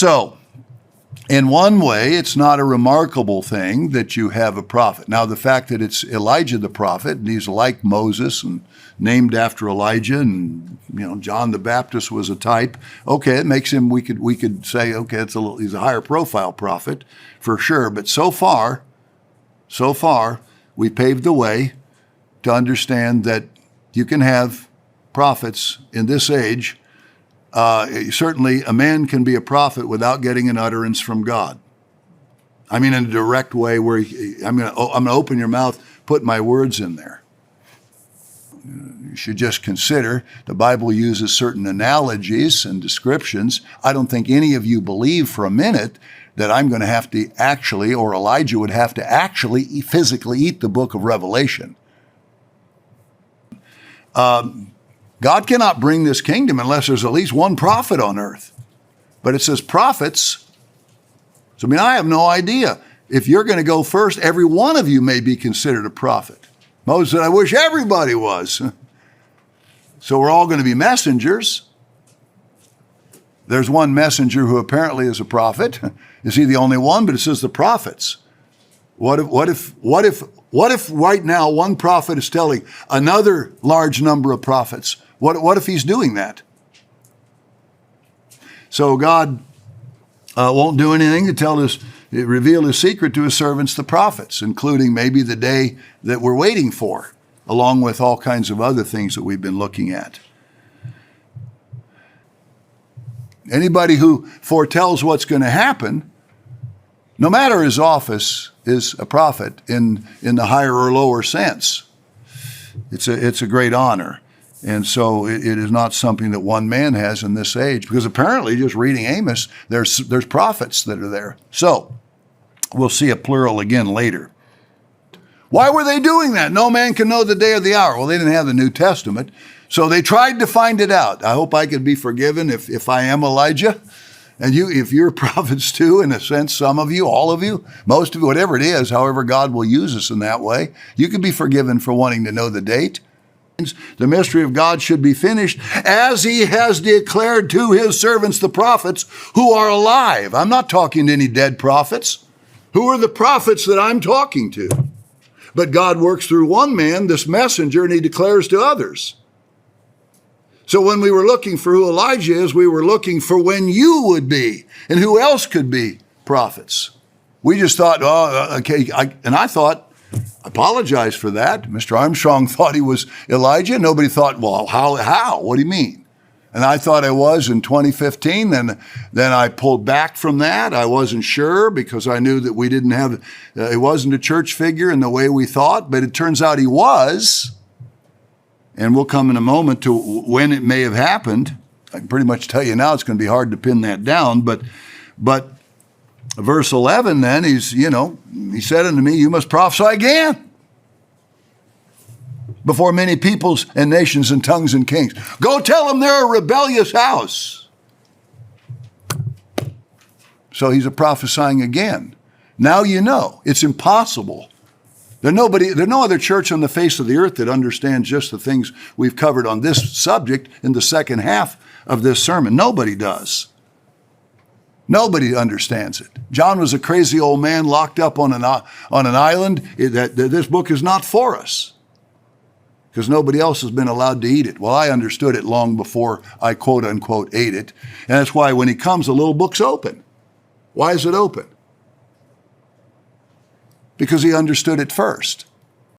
So, in one way, it's not a remarkable thing that you have a prophet. Now, the fact that it's Elijah the prophet, and he's like Moses and named after Elijah, and John the Baptist was a type. Okay, it makes him. We could say, okay, he's a higher profile prophet for sure. But so far, we paved the way to understand that you can have prophets in this age. Certainly, a man can be a prophet without getting an utterance from God. I mean, in a direct way where I'm going to open your mouth, put my words in there. You should just consider the Bible uses certain analogies and descriptions. I don't think any of you believe for a minute that I'm going to have to actually, or Elijah would have to actually physically eat the book of Revelation. God cannot bring this kingdom unless there's at least one prophet on earth. But it says prophets. So, I have no idea. If you're going to go first, every one of you may be considered a prophet. Moses said, I wish everybody was. So we're all going to be messengers. There's one messenger who apparently is a prophet. Is he the only one? But it says the prophets. What if right now one prophet is telling another large number of prophets? What if he's doing that? So God won't do anything to reveal his secret to his servants, the prophets, including maybe the day that we're waiting for, along with all kinds of other things that we've been looking at. Anybody who foretells what's going to happen, no matter his office, is a prophet in the higher or lower sense. It's a great honor. And so it is not something that one man has in this age, because apparently, just reading Amos, there's prophets that are there. So we'll see a plural again later. Why were they doing that? No man can know the day or the hour. Well, they didn't have the New Testament, so they tried to find it out. I hope I could be forgiven if I am Elijah. And if you're prophets too, in a sense, some of you, all of you, most of you, whatever it is, however God will use us in that way, you can be forgiven for wanting to know the date. The mystery of God should be finished as he has declared to his servants, the prophets, who are alive. I'm not talking to any dead prophets. Who are the prophets that I'm talking to? But God works through one man, this messenger, and he declares to others. So when we were looking for who Elijah is, we were looking for when you would be and who else could be prophets. We just thought, I thought, I apologize for that. Mr. Armstrong thought he was Elijah. Nobody thought, well, how? What do you mean? And I thought I was in 2015. Then I pulled back from that. I wasn't sure because I knew that we didn't have, he wasn't a church figure in the way we thought, but it turns out he was. And we'll come in a moment to when it may have happened. I can pretty much tell you now it's going to be hard to pin that down, but verse 11 then, he said unto me, you must prophesy again before many peoples and nations and tongues and kings. Go tell them they're a rebellious house. So he's prophesying again. Now you know, it's impossible. There's no other church on the face of the earth that understands just the things we've covered on this subject in the second half of this sermon. Nobody does. Nobody understands it. John was a crazy old man locked up on an island. This book is not for us because nobody else has been allowed to eat it. Well, I understood it long before I quote unquote ate it. And that's why when he comes, the little book's open. Why is it open? Because he understood it first.